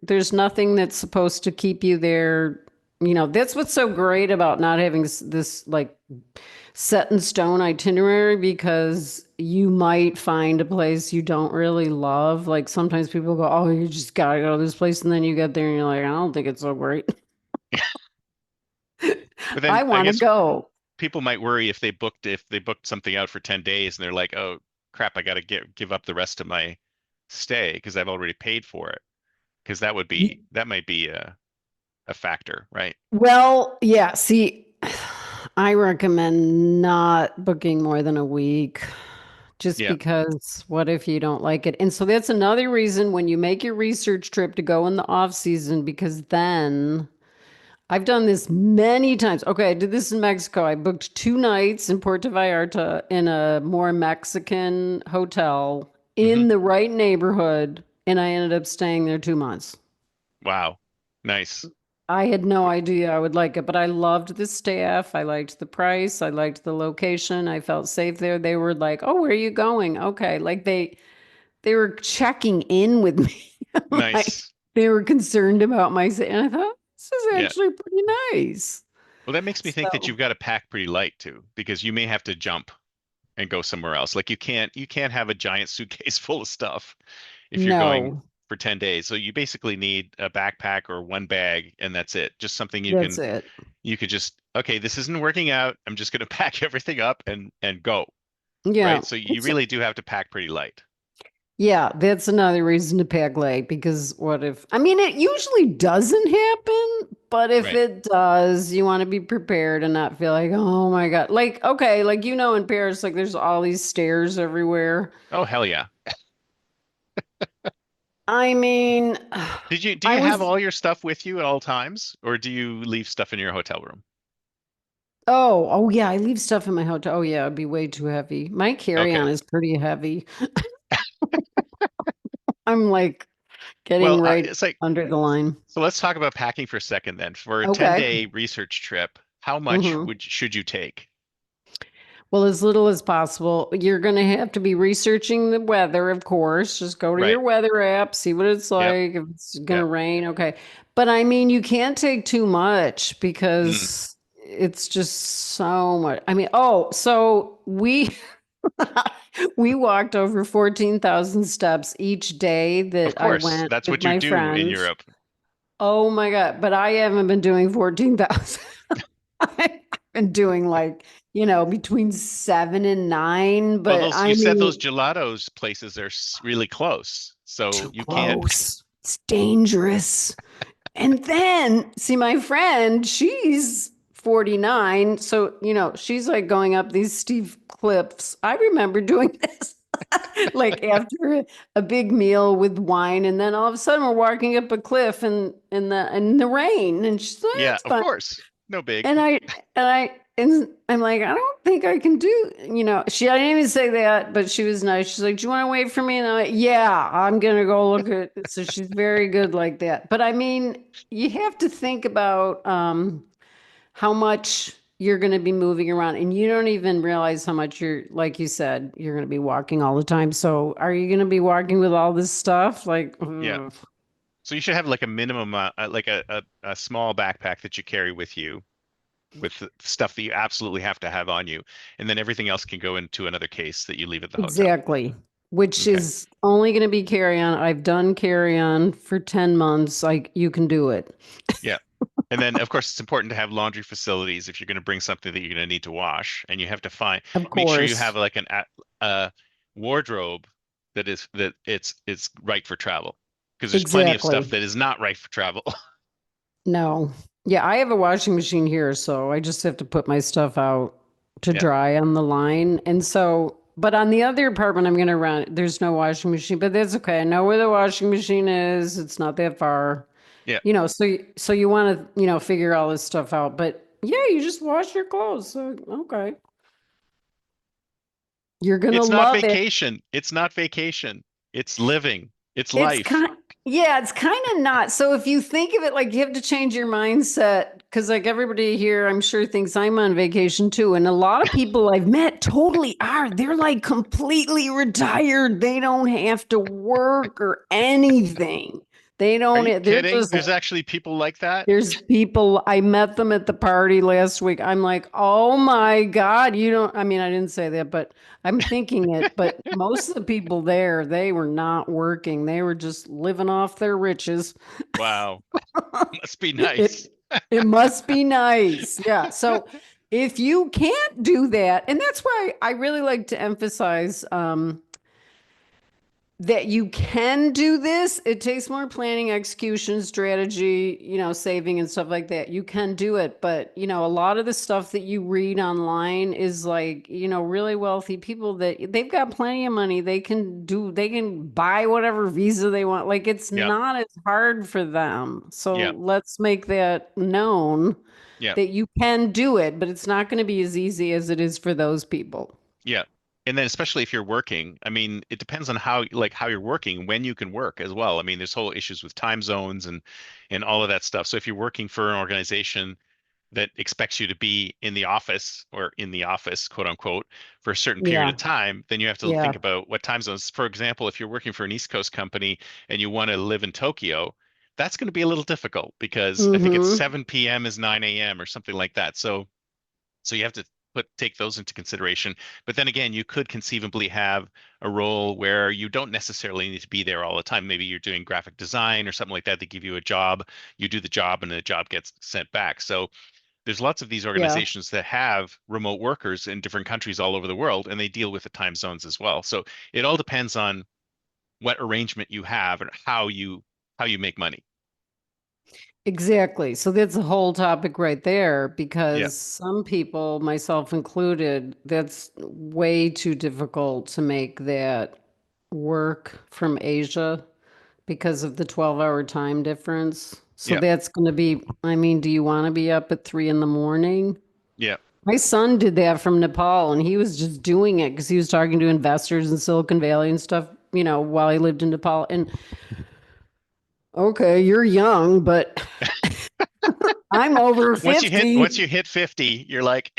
There's nothing that's supposed to keep you there. That's what's so great about not having this like set in stone itinerary because you might find a place you don't really love. Like sometimes people go, oh, you just gotta go to this place. And then you get there and you're like, I don't think it's so great. But then I I want to guess go. people might worry if they booked something out for 10 days and they're like, "Oh, crap, I got to give up the rest of my stay because I've already paid for it." Because that might be a factor, right? Well, yeah, see, I recommend not booking more than a week just Yeah. because what if you don't like it? And so that's another reason when you make your research trip to go in the off season, because then I've done this many times. Okay, I did this in Mexico. I booked 2 nights in Puerto Vallarta in a more Mexican hotel Hmm. in the right neighborhood, and I ended up staying there 2 months. Wow. Nice. I had no idea I would like it, but I loved the staff. I liked the price. I liked the location. I felt safe there. They were like, "Oh, where are you going?" Okay, like they were checking in with me. Like Nice. they were concerned about my sa- and I thought this is Yeah. actually pretty nice. Well, that makes me think that So, you've got to pack pretty light too, because you may have to jump and go somewhere else. Like you can't have a giant suitcase full of stuff if you're going no, for 10 days. So you basically need a backpack or one bag and that's it. Just something that's it. you could just, okay, this isn't working out. I'm just going to pack everything up and go, Yeah. right? So you really do have to pack pretty light. Yeah, that's another reason to pack light because what if, I mean, it usually doesn't happen, but if Right. it does, you want to be prepared and not feel like, oh my God. Like, okay, like, in Paris, like there's all these stairs everywhere. Oh, hell yeah. I mean, Do I you have was, all your stuff with you at all times or do you leave stuff in your hotel room? oh, yeah, I leave stuff in my hotel. Oh, yeah, it'd be way too heavy. My Okay. carry-on is pretty heavy. I'm like getting Well, right it's like, under the line. so let's talk about packing for a second then. For a Okay. 10-day research trip, how much Hmm. should you take? Well, as little as possible. You're going to have to be researching the weather, of course. Just go to Right. your weather app, see what it's Yep. like, if it's going to Yep. rain. Okay. But I mean, you can't take too much Mm. because it's just so much. I mean, oh, so we we walked over 14,000 steps each day Of that I course, went that's with what you my do in friends. Europe. Oh my God. But I haven't been doing 14,000. I've been doing like, between 7 and 9. Well, But you I said those mean, gelatos places are really close, so too you can't. close. It's dangerous. And then, see, my friend, she's 49. So, she's like going up these steep cliffs. I remember doing this like after a big meal with wine. And then all of a sudden we're walking up a cliff in the rain. And she's like, Yeah, it's of fine. course. No big. And I'm like, I don't think I can do, I didn't even say that, but she was nice. She's like, do you want to wait for me? And I'm like, yeah, I'm gonna go look at it. So she's very good like that. But I mean, you have to think about how much you're going to be moving around, and you don't even realize how much like you said, you're going to be walking all the time. So are you going to be walking with all this stuff? Like, Yeah. ugh. So you should have like a minimum, like a small backpack that you carry with you with the stuff that you absolutely have to have on you, and then everything else can go into another case that you leave at the hotel. Exactly. Which Okay. is only going to be carry on. I've done carry on for 10 months. Like you can do it. Yeah. And then, of course, it's important to have laundry facilities if you're going to bring something that you're going to need to wash, and you have to Of make sure you have course. like a wardrobe that it's right for travel, because there's plenty of stuff Exactly. that is not right for travel. No. Yeah, I have a washing machine here, so I just have to put my stuff out to Yeah. dry on the line. And so, but on the other apartment I'm going to rent, there's no washing machine, but that's okay. I know where the washing machine is. It's not that far. Yeah. So you want to, figure all this stuff out. But yeah, you just wash your clothes. So, okay. You're going to It's not love it. vacation. It's not vacation. It's living. It's It's life. kind Yeah, it's kind of not. So if you think of it like you have to change your mindset, because like everybody here, I'm sure thinks I'm on vacation too. And a lot of people I've met totally are. They're like completely retired. They don't have to work or anything. They Are don't, you they're kidding? just There's actually people like that? there's people, I met them at the party last week. I'm like, oh my God, you don't, I mean, I didn't say that, but I'm thinking it. But most of the people there, they were not working. They were just living off their riches. Wow. Must be It, nice. it must be nice. Yeah. So if you can't do that, and that's why I really like to emphasize, that you can do this. It takes more planning, execution, strategy, saving and stuff like that. You can do it, but a lot of the stuff that you read online is like, really wealthy people that they've got plenty of money. They can buy whatever visa they want. Like it's Yeah. not as hard for them. So Yeah. let's make that known Yeah. that you can do it, but it's not going to be as easy as it is for those people. Yeah. And then especially if you're working, I mean, it depends on how you're working, when you can work as well. I mean, there's whole issues with time zones and all of that stuff. So if you're working for an organization that expects you to be in the office, quote unquote, for a certain period Yeah. of time, then you have to Yeah. think about what time zones. For example, if you're working for an East Coast company and you want to live in Tokyo, that's going to be a little difficult because I think it's Mm-hmm. 7 p.m. is 9 a.m. or something like that. So you have to take those into consideration. But then again, you could conceivably have a role where you don't necessarily need to be there all the time. Maybe you're doing graphic design or something like that. They give you a job, you do the job, and the job gets sent back. So there's lots of these Yeah. organizations that have remote workers in different countries all over the world, and they deal with the time zones as well. So it all depends on what arrangement you have and how you make money. Exactly. So that's a whole topic right there Yeah, because some people, myself included, that's way too difficult to make that work from Asia because of the 12-hour time difference. So yeah, that's going to be, I mean, do you want to be up at 3 in the morning? yeah. My son did that from Nepal and he was just doing it because he was talking to investors in Silicon Valley and stuff, while he lived in Nepal. And okay, you're young, but I'm over Once 50. you hit 50, you're like,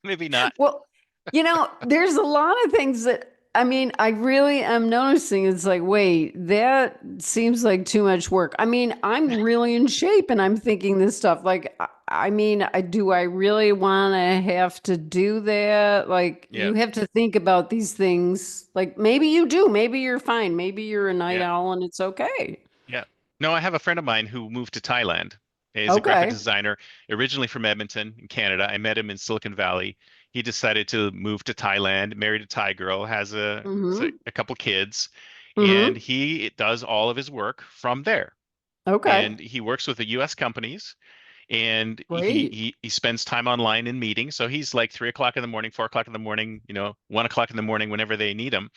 maybe not. Well, there's a lot of things that I mean, I really am noticing it's like, wait, that seems like too much work. I mean, I'm really in shape and I'm thinking this stuff like I mean, do I really want to have to do that? Like Yeah, you have to think about these things. Like maybe you do, maybe you're fine, maybe you're a night yeah. owl and it's okay. Yeah. No, I have a friend of mine who moved to Thailand. He's a graphic Okay. designer, originally from Edmonton in Canada. I met him in Silicon Valley. He decided to move to Thailand, married a Thai girl, has Mhm. a couple kids, and Mhm. he does all of his work from there. Okay. And he works with the US companies, and Great. he spends time online in meetings. So he's like 3 o'clock in the morning, 4 o'clock in the morning, 1 o'clock in the morning, whenever they need him.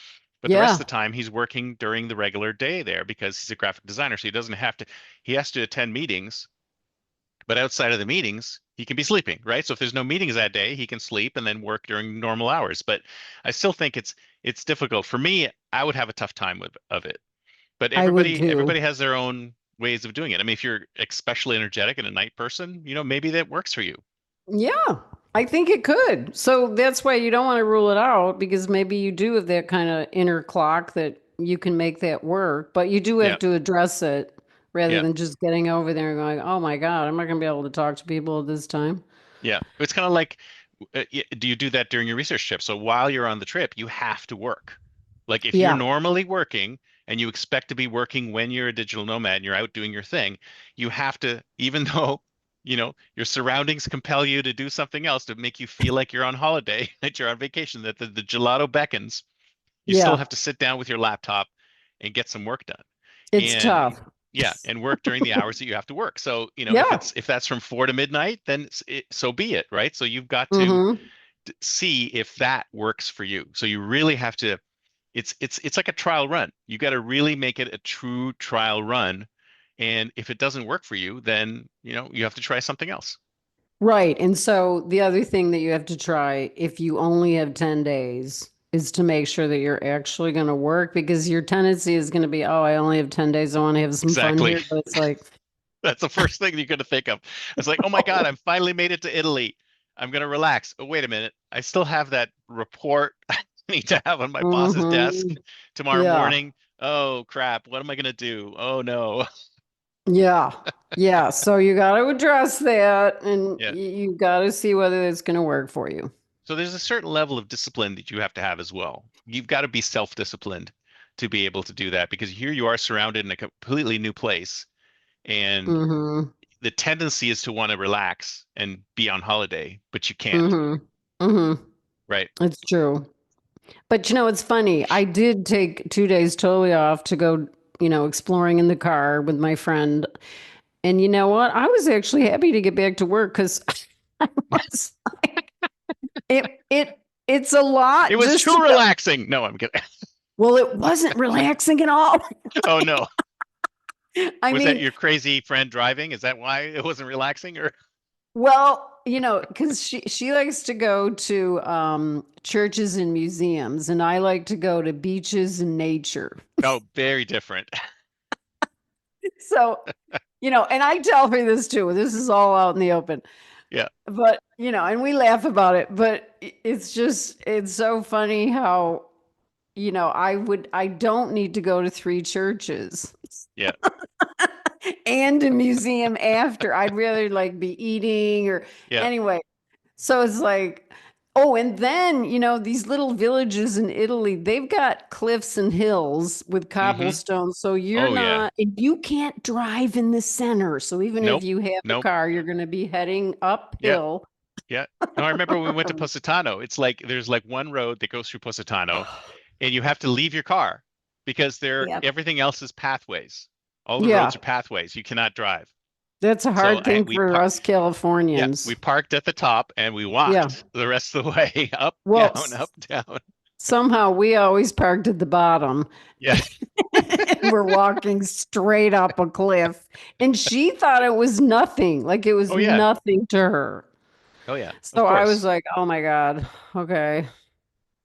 But the rest of Yeah. the time he's working during the regular day there because he's a graphic designer. So he doesn't have to, he has to attend meetings, but outside of the meetings, he can be sleeping, right? So if there's no meetings that day, he can sleep and then work during normal hours. But I still think it's difficult. For me, I would have a tough time with of it. But I would everybody too. has their own ways of doing it. I mean, if you're especially energetic and a night person, maybe that works for you. Yeah, I think it could. So that's why you don't want to rule it out because maybe you do have that kind of inner clock that you can make that work, but you do Yeah. have to address it rather Yeah. than just getting over there and going, "Oh my God, I'm not going to be able to talk to people at this time." Yeah. It's kind of like, do you do that during your research trip? So while you're on the trip, you have to work. Like if you're Yeah. normally working and you expect to be working when you're a digital nomad and you're out doing your thing, you have to, even though, your surroundings compel you to do something else to make you feel like you're on holiday, that you're on vacation, that the gelato beckons, you still Yeah. have to sit down with your laptop and get some work done. It's And tough. yeah, and work during the hours that you have to work. So, Yeah. if that's from 4 to midnight, then so be it, right? So you've got to Mm-hmm. see if that works for you. So you really have to, it's like a trial run. You got to really make it a true trial run. And if it doesn't work for you, then, you have to try something else. Right. And so the other thing that you have to try if you only have 10 days is to make sure that you're actually going to work, because your tendency is going to be, oh, I only have 10 days. I want to have some fun Exactly. here. But it's like, That's the first thing you're going to think of. It's like, oh my God, I'm finally made it to Italy. I'm going to relax. Oh, wait a minute. I still have that report I need to have on my boss's desk mm-hmm. tomorrow Yeah. morning. Oh, crap. What am I going to do? Oh, no. Yeah. Yeah. So you got to address that and Yeah. you got to see whether it's going to work for you. So there's a certain level of discipline that you have to have as well. You've got to be self-disciplined to be able to do that because here you are surrounded in a completely new place. And Mm-hmm. the tendency is to want to relax and be on holiday, but you can't, Mm-hmm. Mm-hmm. right? It's true. But it's funny. I did take 2 days totally off to go, exploring in the car with my friend. And you know what? I was actually happy to get back to work because I was like, it's a It lot was just to too go. relaxing. No, I'm kidding. Well, it wasn't relaxing at all. Oh no. I Was that mean, your crazy friend driving? Is that why it wasn't relaxing or? well, because she likes to go to churches and museums, and I like to go to beaches and nature. Oh, very different. So, and I tell her this too. This is all out in the open. Yeah. But, and we laugh about it, but it's so funny how, I don't need to go to three churches Yeah. and a museum after. I'd rather like be eating or Yeah. anyway. So it's like, oh, and then, these little villages in Italy, they've got cliffs and hills with Hmm. cobblestones. So Oh yeah. and you can't drive in the center. So even if Nope. you have a Nope. car, you're going to be heading Yeah. uphill. Yeah. No, I remember when we went to Positano. It's like there's like one road that goes through Positano, and you have to leave your car because Yeah. everything else is pathways. All the roads Yeah. are pathways. You cannot drive. That's a So hard thing we for us yeah, we Californians. parked at the top and we Yeah. walked the rest of the way up, Well, down, up, down. somehow we always parked at the bottom. Yeah. And we're walking straight up a cliff. And she thought it was nothing, like it was Oh yeah. nothing to her. Oh yeah. Of So I was course. like, oh my God, okay.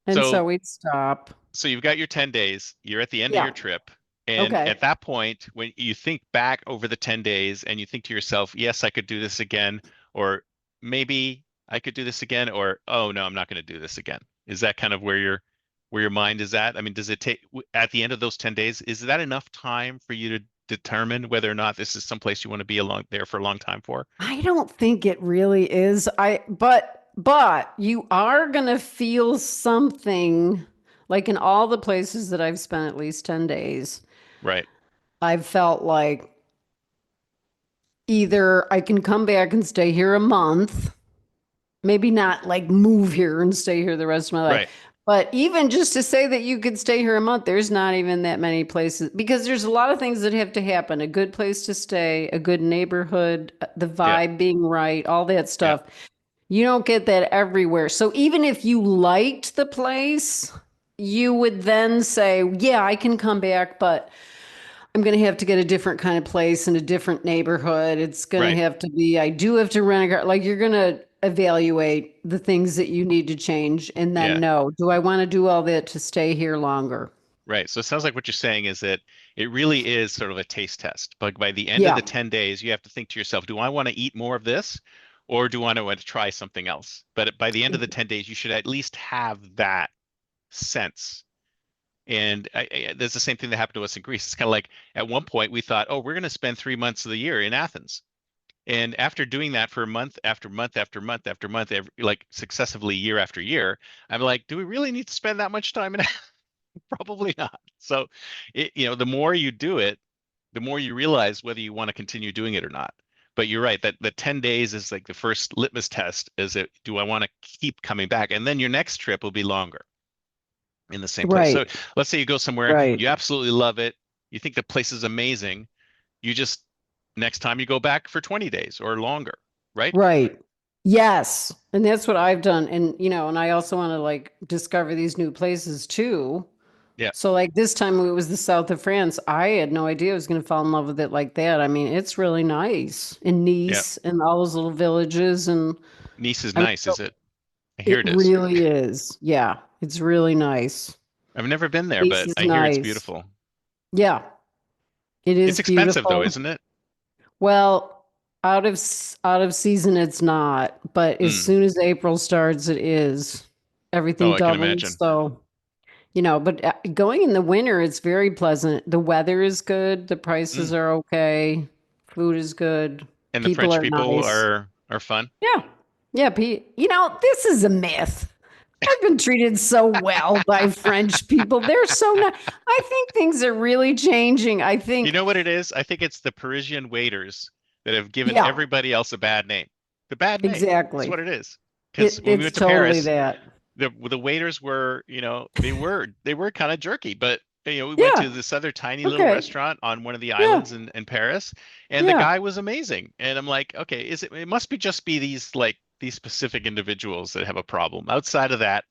And So so we'd stop. so you've got your 10 days, you're at the end of Yeah. your trip. And Okay. at that point, when you think back over the 10 days and you think to yourself, yes, I could do this again, or maybe I could do this again, or oh no, I'm not going to do this again. Is that kind of where your mind is at? I mean, does it take at the end of those 10 days, is that enough time for you to determine whether or not this is someplace you want to be along there for a long time for? I don't think it really is. But you are gonna feel something like in all the places that I've spent at least 10 days. Right. I've felt like either I can come back and stay here a month, maybe not like move here and stay here the rest of my life, Right. but even just to say that you could stay here a month, there's not even that many places because there's a lot of things that have to happen. A good place to stay, a good neighborhood, the Yeah. vibe being right, all that Yeah. stuff. You don't get that everywhere. So even if you liked the place, you would then say, yeah, I can come back, but I'm going to have to get a different kind of place in a different neighborhood. It's going to Right. have to be, I do have to rent a car. Like you're going to evaluate the things that you need to change and then Yeah. know, do I want to do all that to stay here longer? Right. So it sounds like what you're saying is that it really is sort of a taste test. But by the end of Yeah. the 10 days, you have to think to yourself, do I want to eat more of this or do I want to try something else? But by the end of the 10 days, you should at least have that sense And there's the same thing that happened to us in Greece. It's kind of like at one point we thought, oh, we're going to spend 3 months of the year in Athens. And after doing that for month after month after month after month, like successively year after year, I'm like, do we really need to spend that much time in Athens? Probably not. So, the more you do it, the more you realize whether you want to continue doing it or not. But you're right that the 10 days is like the first litmus test. Do I want to keep coming back? And then your next trip will be longer in the same place. So Right, let's say you go somewhere, right, you absolutely love it. You think the place is amazing. You just next time you go back for 20 days or longer, right? right. Yes. And that's what I've done. And, and I also want to like discover these new places too. Yeah, So like this time it was the south of France. I had no idea I was going to fall in love with it like that. I mean, it's really nice in yeah. Nice and all those little villages. And Nice is I mean, nice, is it? I hear it it is. really is. Yeah, it's really nice. I've never been there, Nice but is I hear it's nice. beautiful. Yeah, it It's is expensive though, beautiful. isn't it? Well, out of season it's not, but as Mm. soon as April starts, it is. Oh, Everything I can doubles. imagine. So, but going in the winter, it's very pleasant. The weather is good. The prices Mm. are okay. Food is good. And the People French are people nice. are fun. Yeah. Yeah. This is a myth. I've been treated so well by French people. They're so nice. I think things are really changing. I You think, know what it is? I think it's the Parisian waiters that have given yeah, everybody else a bad name. The bad name is exactly. what it is. Because when we It's went to totally Paris, that. the waiters were, they were kind of jerky, but we went to Yeah. this other tiny little Okay. restaurant on one of the Yeah. islands in Paris, and the Yeah. guy was amazing. And I'm like, okay, it must be just be these specific individuals that have a problem. Outside of that,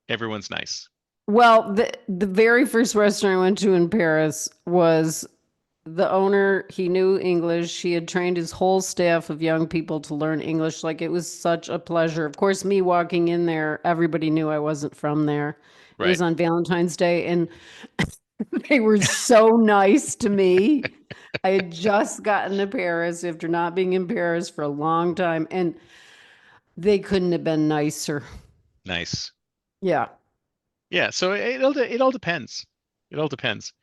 everyone's nice. Well, the very first restaurant I went to in Paris was the owner. He knew English. He had trained his whole staff of young people to learn English. Like it was such a pleasure. Of course, me walking in there, everybody knew I wasn't from there. It Right. was on Valentine's Day, and they were so nice to me. I had just gotten to Paris after not being in Paris for a long time, and they couldn't have been nicer. Nice. Yeah. Yeah, so it all depends. It all depends.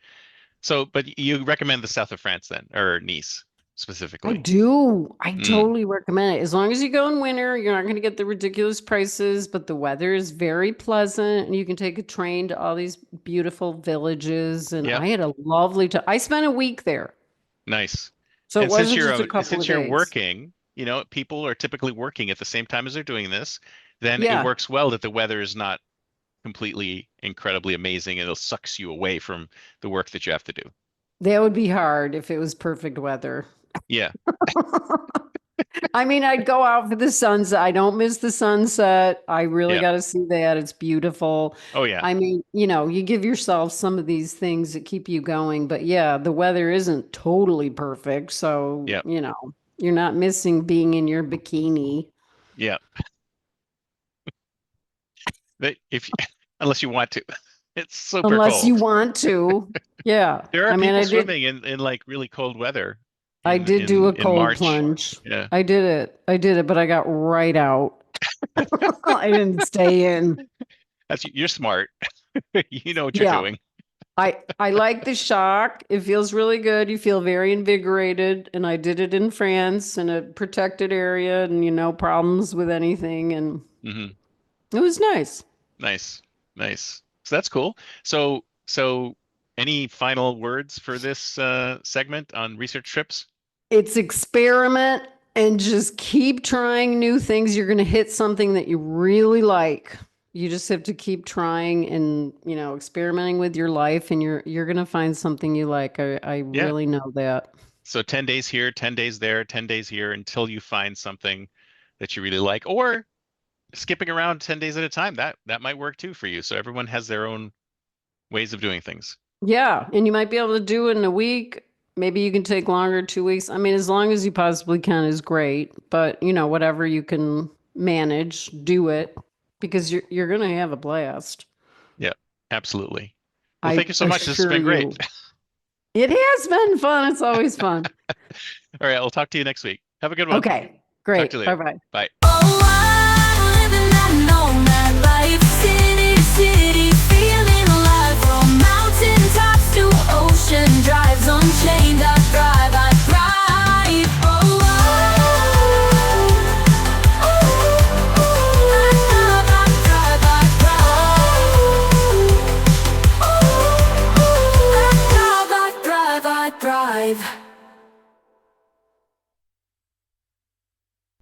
So, but you recommend the south of France then, or Nice I specifically? do. I Mm, totally recommend it. As long as you go in winter, you're not going to get the ridiculous prices, but the weather is very pleasant and you can take a train to all these beautiful villages. And yeah, I had a lovely time. I spent a week there. nice. So it And since wasn't you're just a couple of since you're days. working, people are typically working at the same time as they're doing this, then it Yeah. works well that the weather is not completely incredibly amazing and it sucks you away from the work that you have to do. That would be hard if it was perfect weather. Yeah, I mean, I'd go out for the sunset. I don't miss the sunset. I really yeah. got to see that. It's beautiful. Oh yeah, I mean, you give yourself some of these things that keep you going, but yeah, the weather isn't totally perfect. So, yeah, you're not missing being in your bikini yeah. But if unless you want to, it's super unless you cold. want to. Yeah. There are I mean, people swimming in like really cold weather I in did do a in cold March. plunge. Yeah. I did it, but I got right out. I didn't stay in. You're smart. You know what you're Yeah. doing. I like the shock. It feels really good. You feel very invigorated. And I did it in France in a protected area and problems with anything. And Hmm. it was nice. Nice. Nice. So that's cool. So any final words for this segment on research trips? It's experiment and just keep trying new things. You're going to hit something that you really like. You just have to keep trying and, experimenting with your life and you're going to find something you like. I Yeah. really know that. So 10 days here, 10 days there, 10 days here until you find something that you really like, or skipping around 10 days at a time. That might work too for you. So everyone has their own ways of doing things. Yeah, and you might be able to do it in a week. Maybe you can take longer, 2 weeks. I mean, as long as you possibly can is great. But whatever you can manage, do it because you're gonna have a blast. Yeah, absolutely. Well, I thank you so much. This has assure been great. you. It has been fun. It's always fun. All right, I'll talk to you next week. Have a good one. Okay, Talk to you great. Bye later. bye. Bye. Oh, I'm living that nomad life, city to city, feeling alive from ocean drives unchained. I thrive, I thrive. Oh, I thrive, I thrive.